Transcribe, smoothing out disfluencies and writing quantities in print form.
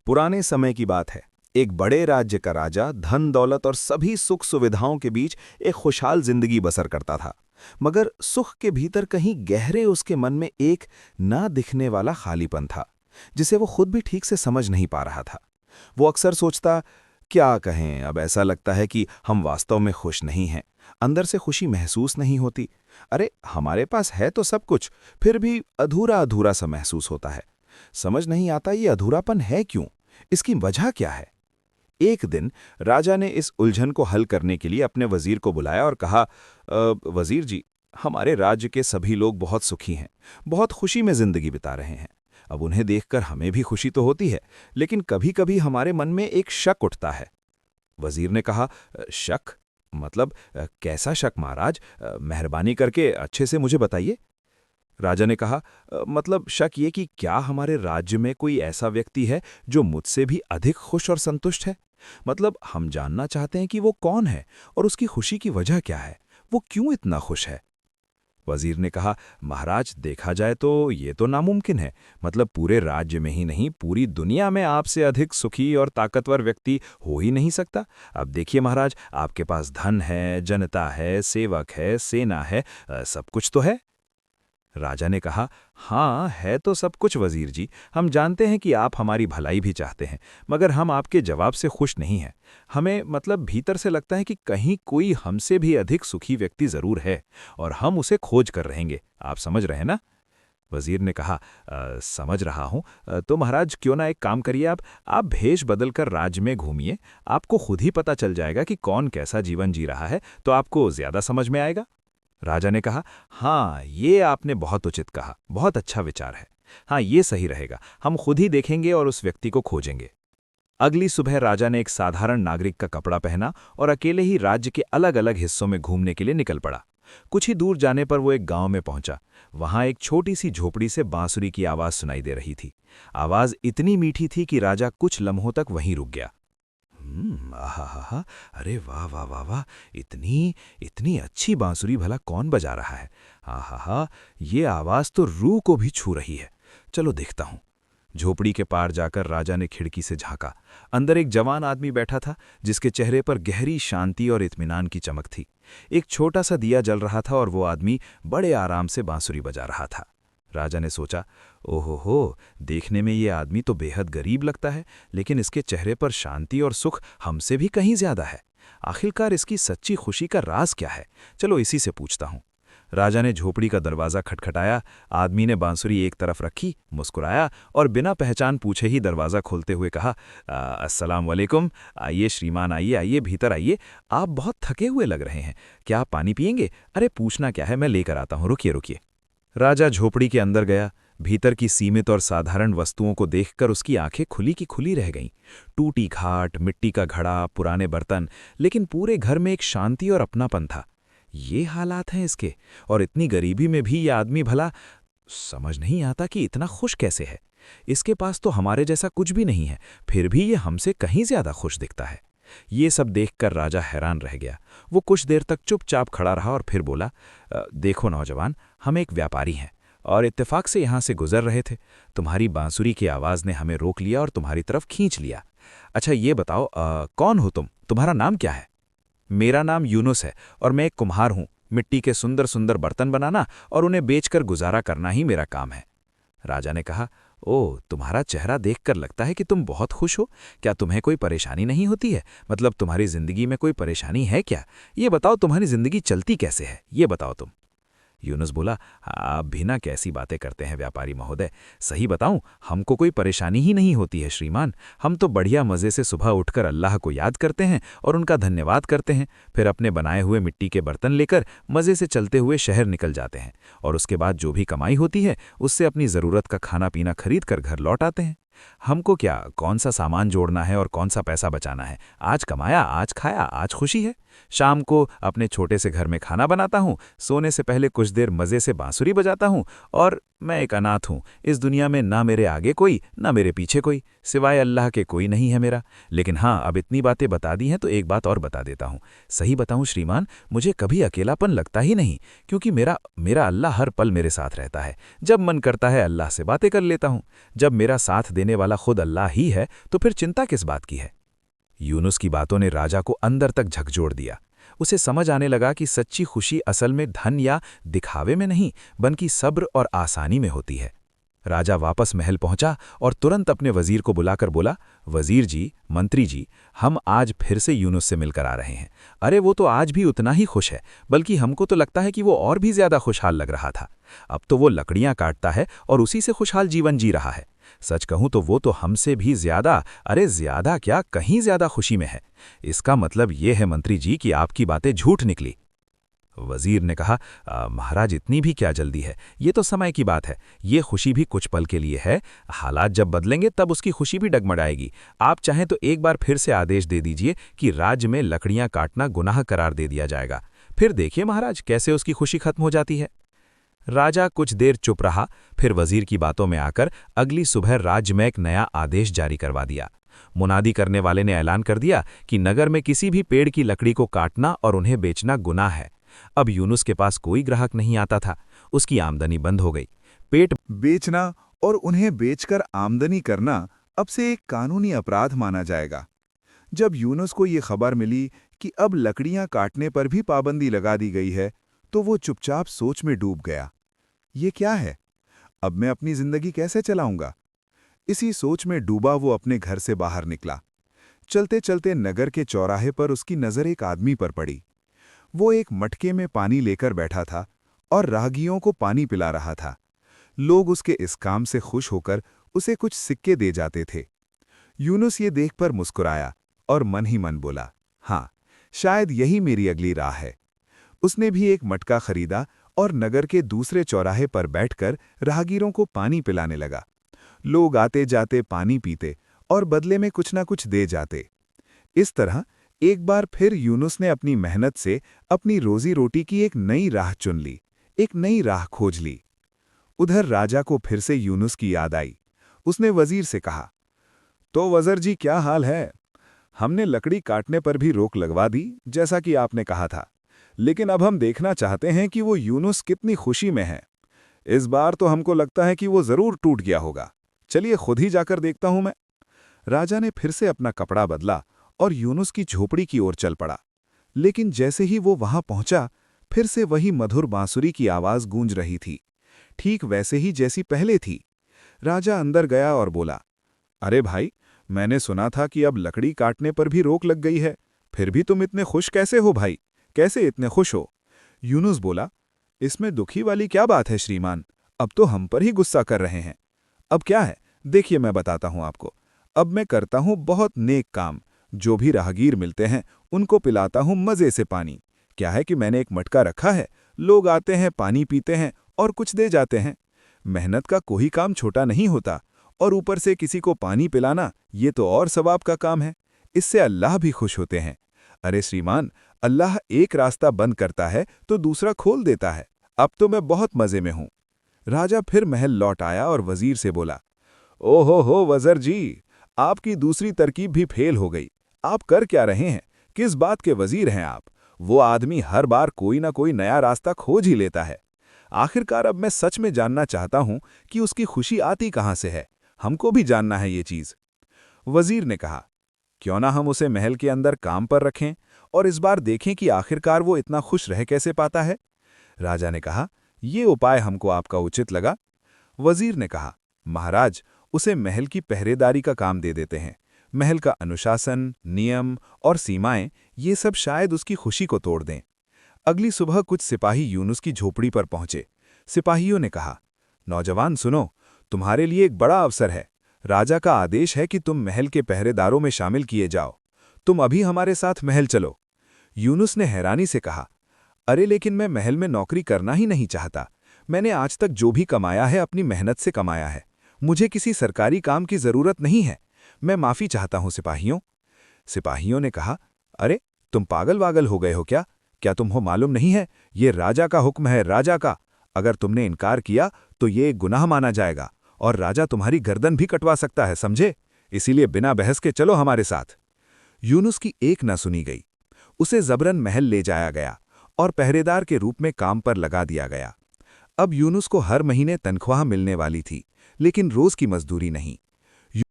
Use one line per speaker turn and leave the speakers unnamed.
पुराने समय की बात है। एक बड़े राज्य का राजा धन दौलत और सभी सुख सुविधाओं के बीच एक खुशहाल जिंदगी बसर करता था। मगर सुख के भीतर कहीं गहरे उसके मन में एक ना दिखने वाला खालीपन था, जिसे वो खुद भी ठीक से समझ नहीं पा रहा था। वो अक्सर सोचता, क्या कहें, अब ऐसा लगता है कि हम वास्तव में खुश नहीं हैं। अंदर से खुशी महसूस नहीं होती। अरे, हमारे पास है तो सब कुछ, फिर भी अधूरा अधूरा सा महसूस होता है। समझ नहीं आता ये अधूरापन है क्यों, इसकी वजह क्या है। एक दिन राजा ने इस उलझन को हल करने के लिए अपने वजीर को बुलाया और कहा, वजीर जी, हमारे राज्य के सभी लोग बहुत सुखी हैं, बहुत खुशी में जिंदगी बिता रहे हैं। अब उन्हें देखकर हमें भी खुशी तो होती है, लेकिन कभी कभी हमारे मन में एक शक उठता है। वजीर ने कहा, शक? मतलब कैसा शक महाराज? मेहरबानी करके अच्छे से मुझे बताइए। राजा ने कहा, मतलब शक ये कि क्या हमारे राज्य में कोई ऐसा व्यक्ति है जो मुझसे भी अधिक खुश और संतुष्ट है। मतलब हम जानना चाहते हैं कि वो कौन है और उसकी खुशी की वजह क्या है, वो क्यों इतना खुश है। वजीर ने कहा, महाराज, देखा जाए तो ये तो नामुमकिन है। मतलब पूरे राज्य में ही नहीं, पूरी दुनिया में आपसे अधिक सुखी और ताकतवर व्यक्ति हो ही नहीं सकता। अब देखिए महाराज, आपके पास धन है, जनता है, सेवक है, सेना है, सब कुछ तो है। राजा ने कहा, हाँ है तो सब कुछ वजीर जी। हम जानते हैं कि आप हमारी भलाई भी चाहते हैं, मगर हम आपके जवाब से खुश नहीं हैं। हमें मतलब भीतर से लगता है कि कहीं कोई हमसे भी अधिक सुखी व्यक्ति जरूर है और हम उसे खोज कर रहेंगे। आप समझ रहे हैं ना? वजीर ने कहा, समझ रहा हूं। तो महाराज, क्यों ना एक काम करिए, आप भेष बदलकर राज्य में घूमिए। आपको खुद ही पता चल जाएगा कि कौन कैसा जीवन जी रहा है, तो आपको ज्यादा समझ में आएगा। राजा ने कहा, हाँ ये आपने बहुत उचित कहा, बहुत अच्छा विचार है। हाँ, ये सही रहेगा, हम खुद ही देखेंगे और उस व्यक्ति को खोजेंगे। अगली सुबह राजा ने एक साधारण नागरिक का कपड़ा पहना और अकेले ही राज्य के अलग अलग हिस्सों में घूमने के लिए निकल पड़ा। कुछ ही दूर जाने पर वो एक गांव में पहुंचा। वहां एक छोटी सी झोपड़ी से बांसुरी की आवाज सुनाई दे रही थी। आवाज इतनी मीठी थी कि राजा कुछ लम्हों तक वहीं रुक गया। आहा, अरे वाह वाह वाह वाह, इतनी इतनी अच्छी बांसुरी भला कौन बजा रहा है। आहा, ये आवाज तो रूह को भी छू रही है। चलो देखता हूं। झोपड़ी के पार जाकर राजा ने खिड़की से झांका। अंदर एक जवान आदमी बैठा था, जिसके चेहरे पर गहरी शांति और इत्मीनान की चमक थी। एक छोटा सा दिया जल रहा था और वो आदमी बड़े आराम से बांसुरी बजा रहा था। राजा ने सोचा, ओहो, देखने में ये आदमी तो बेहद गरीब लगता है, लेकिन इसके चेहरे पर शांति और सुख हमसे भी कहीं ज्यादा है। आखिरकार इसकी सच्ची खुशी का राज क्या है? चलो इसी से पूछता हूं। राजा ने झोपड़ी का दरवाजा खटखटाया। आदमी ने बांसुरी एक तरफ रखी, मुस्कुराया और बिना पहचान पूछे ही दरवाजा खोलते हुए कहा, अस्सलाम वालेकुम। आइए श्रीमान, आइए आइए, भीतर आइए। आप बहुत थके हुए लग रहे हैं। क्या आप पानी पिएंगे? अरे पूछना क्या है, मैं लेकर आता हूं, रुकिए रुकिए। राजा झोपड़ी के अंदर गया। भीतर की सीमित और साधारण वस्तुओं को देखकर उसकी आंखें खुली की खुली रह गईं। टूटी घाट, मिट्टी का घड़ा, पुराने बर्तन, लेकिन पूरे घर में एक शांति और अपनापन था। ये हालात हैं इसके, और इतनी गरीबी में भी ये आदमी भला समझ नहीं आता कि इतना खुश कैसे है। इसके पास तो हमारे जैसा कुछ भी नहीं है, फिर भी ये हमसे कहीं ज्यादा खुश दिखता है। ये सब देखकर राजा हैरान रह गया। वो कुछ देर तक चुपचाप खड़ा रहा और फिर बोला, देखो नौजवान, हम एक व्यापारी हैं और इत्तेफाक से यहाँ से गुजर रहे थे। तुम्हारी बांसुरी की आवाज़ ने हमें रोक लिया और तुम्हारी तरफ खींच लिया। अच्छा ये बताओ, कौन हो तुम? तुम्हारा नाम क्या है? मेरा नाम यूनुस है और मैं एक कुम्हार हूँ। मिट्टी के सुंदर सुंदर बर्तन बनाना और उन्हें बेचकर गुजारा करना ही मेरा काम है। राजा ने कहा, ओह, तुम्हारा चेहरा देखकर लगता है कि तुम बहुत खुश हो। क्या तुम्हें कोई परेशानी नहीं होती है? मतलब तुम्हारी जिंदगी में कोई परेशानी है क्या? ये बताओ, तुम्हारी जिंदगी चलती कैसे है, ये बताओ तुम। यूनुस बोला, आप भी ना कैसी बातें करते हैं व्यापारी महोदय। सही बताऊं, हमको कोई परेशानी ही नहीं होती है श्रीमान। हम तो बढ़िया मज़े से सुबह उठकर अल्लाह को याद करते हैं और उनका धन्यवाद करते हैं, फिर अपने बनाए हुए मिट्टी के बर्तन लेकर मज़े से चलते हुए शहर निकल जाते हैं और उसके बाद जो भी कमाई होती है उससे अपनी ज़रूरत का खाना पीना खरीद कर घर लौट आते हैं। हमको क्या कौन सा सामान जोड़ना है और कौन सा पैसा बचाना है। आज कमाया, आज खाया, आज खुशी है। शाम को अपने छोटे से घर में खाना बनाता हूँ, सोने से पहले कुछ देर मज़े से बांसुरी बजाता हूँ। और मैं एक अनाथ हूँ। इस दुनिया में ना मेरे आगे कोई, ना मेरे पीछे कोई, सिवाय अल्लाह के कोई नहीं है मेरा। लेकिन हाँ, अब इतनी बातें बता दी हैं तो एक बात और बता देता हूँ। सही बताऊँ श्रीमान, मुझे कभी अकेलापन लगता ही नहीं, क्योंकि मेरा अल्लाह हर पल मेरे साथ रहता है। जब मन करता है अल्लाह से बातें कर लेता हूँ। जब मेरा साथ देने
देने वाला खुद अल्लाह ही है, तो फिर चिंता किस बात की है। यूनुस की बातों ने राजा को अंदर तक झकझोर दिया। उसे समझ आने लगा कि सच्ची खुशी असल में धन या दिखावे में नहीं, बल्कि सब्र और आसानी में होती है। राजा वापस महल पहुंचा और तुरंत अपने वजीर को बुलाकर बोला, वजीर जी, मंत्री जी, हम आज फिर से यूनुस से मिलकर आ रहे हैं। अरे वो तो आज भी उतना ही खुश है, बल्कि हमको तो लगता है कि वो और भी ज्यादा खुशहाल लग रहा था। अब तो वो लकड़ियां काटता है और उसी से खुशहाल जीवन जी रहा है। सच कहूं तो वो तो हमसे भी ज्यादा, अरे ज्यादा क्या, कहीं ज्यादा खुशी में है। इसका मतलब ये है मंत्री जी कि आपकी बातें झूठ निकली। वजीर ने कहा, महाराज इतनी भी क्या जल्दी है, ये तो समय की बात है। ये खुशी भी कुछ पल के लिए है। हालात जब बदलेंगे तब उसकी खुशी भी डगमगाएगी। आप चाहें तो एक बार फिर से आदेश दे दीजिए कि राज्य में लकड़ियां काटना गुनाह करार दे दिया जाएगा। फिर देखिए महाराज कैसे उसकी खुशी खत्म हो जाती है। राजा कुछ देर चुप रहा, फिर वजीर की बातों में आकर अगली सुबह राज्य में एक नया आदेश जारी करवा दिया। मुनादी करने वाले ने ऐलान कर दिया कि नगर में किसी भी पेड़ की लकड़ी को काटना और उन्हें बेचना गुनाह है। अब यूनुस के पास कोई ग्राहक नहीं आता था। उसकी आमदनी बंद हो गई। पेट
बेचना और उन्हें बेचकर आमदनी करना अब से एक कानूनी अपराध माना जाएगा। जब यूनुस को ये खबर मिली कि अब लकड़ियां काटने पर भी पाबंदी लगा दी गई है, तो वो चुपचाप सोच में डूब गया। ये क्या है? अब मैं अपनी जिंदगी कैसे चलाऊंगा? इसी सोच में डूबा वो अपने घर से बाहर निकला। चलते चलते नगर के चौराहे पर उसकी नजर एक आदमी पर पड़ी। वो एक मटके में पानी लेकर बैठा था और राहगीरों को पानी पिला रहा था। लोग उसके इस काम से खुश होकर उसे कुछ सिक्के दे जाते थे। यूनुस ये देखकर मुस्कुराया और मन ही मन बोला, हाँ, शायद यही मेरी अगली राह है। उसने भी एक मटका खरीदा और नगर के दूसरे चौराहे पर बैठकर राहगीरों को पानी पिलाने लगा। लोग आते जाते पानी पीते और बदले में कुछ ना कुछ दे जाते। इस तरह एक बार फिर यूनुस ने अपनी मेहनत से अपनी रोजी रोटी की एक नई राह चुन ली, एक नई राह खोज ली। उधर राजा को फिर से यूनुस की याद आई। उसने वजीर से कहा, तो वज़ीर जी, क्या हाल है? हमने लकड़ी काटने पर भी रोक लगवा दी, जैसा कि आपने कहा था, लेकिन अब हम देखना चाहते हैं कि वो यूनुस कितनी खुशी में है। इस बार तो हमको लगता है कि वो जरूर टूट गया होगा। चलिए खुद ही जाकर देखता हूं मैं। राजा ने फिर से अपना कपड़ा बदला और यूनुस की झोपड़ी की ओर चल पड़ा। लेकिन जैसे ही वो वहां पहुंचा, फिर से वही मधुर बांसुरी की आवाज गूंज रही थी, ठीक वैसे ही जैसी पहले थी। राजा अंदर गया और बोला, अरे भाई, मैंने सुना था कि अब लकड़ी काटने पर भी रोक लग गई है। फिर भी तुम इतने खुश कैसे हो भाई? कैसे इतने खुश हो? यूनुस बोला, इसमें दुखी वाली क्या बात है श्रीमान? अब तो हम पर ही गुस्सा कर रहे हैं। अब क्या है, देखिए मैं बताता हूं आपको। अब मैं करता हूं बहुत नेक काम। जो भी राहगीर मिलते हैं उनको पिलाता हूं मजे से पानी। क्या है कि मैंने एक मटका रखा है, लोग आते हैं, पानी पीते हैं और कुछ दे जाते हैं। मेहनत का कोई काम छोटा नहीं होता, और ऊपर से किसी को पानी पिलाना, ये तो और सवाब का काम है। इससे अल्लाह भी खुश होते हैं। अरे श्रीमान, अल्लाह एक रास्ता बंद करता है तो दूसरा खोल देता है। अब तो मैं बहुत मजे में हूं। राजा फिर महल लौट आया और वजीर से बोला, ओहो हो वज़ीर जी, आपकी दूसरी तरकीब भी फेल हो गई। आप कर क्या रहे हैं? किस बात के वजीर हैं आप? वो आदमी हर बार कोई ना कोई नया रास्ता खोज ही लेता है। आखिरकार अब मैं सच में जानना चाहता हूं कि उसकी खुशी आती कहां से है। हमको भी जानना है ये चीज। वजीर ने कहा, क्यों ना हम उसे महल के अंदर काम पर रखें और इस बार देखें कि आखिरकार वो इतना खुश रह कैसे पाता है। राजा ने कहा, ये उपाय हमको आपका उचित लगा। वजीर ने कहा, महाराज, उसे महल की पहरेदारी का काम दे देते हैं। महल का अनुशासन, नियम और सीमाएं, ये सब शायद उसकी खुशी को तोड़ दें। अगली सुबह कुछ सिपाही यूनुस की झोपड़ी पर पहुंचे। सिपाहियों ने कहा, नौजवान सुनो, तुम्हारे लिए एक बड़ा अवसर है। राजा का आदेश है कि तुम महल के पहरेदारों में शामिल किए जाओ। तुम अभी हमारे साथ महल चलो। यूनुस ने हैरानी से कहा, अरे लेकिन मैं महल में नौकरी करना ही नहीं चाहता। मैंने आज तक जो भी कमाया है अपनी मेहनत से कमाया है। मुझे किसी सरकारी काम की जरूरत नहीं है। मैं माफी चाहता हूं सिपाहियों। सिपाहियों ने कहा, अरे तुम पागल वागल हो गए हो क्या? क्या तुम्हें मालूम नहीं है, ये राजा का हुक्म है, राजा का। अगर तुमने इनकार किया तो ये एक गुनाह माना जाएगा और राजा तुम्हारी गर्दन भी कटवा सकता है, समझे? इसीलिए बिना बहस के चलो हमारे साथ। यूनुस की एक न सुनी गई। उसे जबरन महल ले जाया गया और पहरेदार के रूप में काम पर लगा दिया गया। अब यूनुस को हर महीने तनख्वाह मिलने वाली थी, लेकिन रोज की मजदूरी नहीं।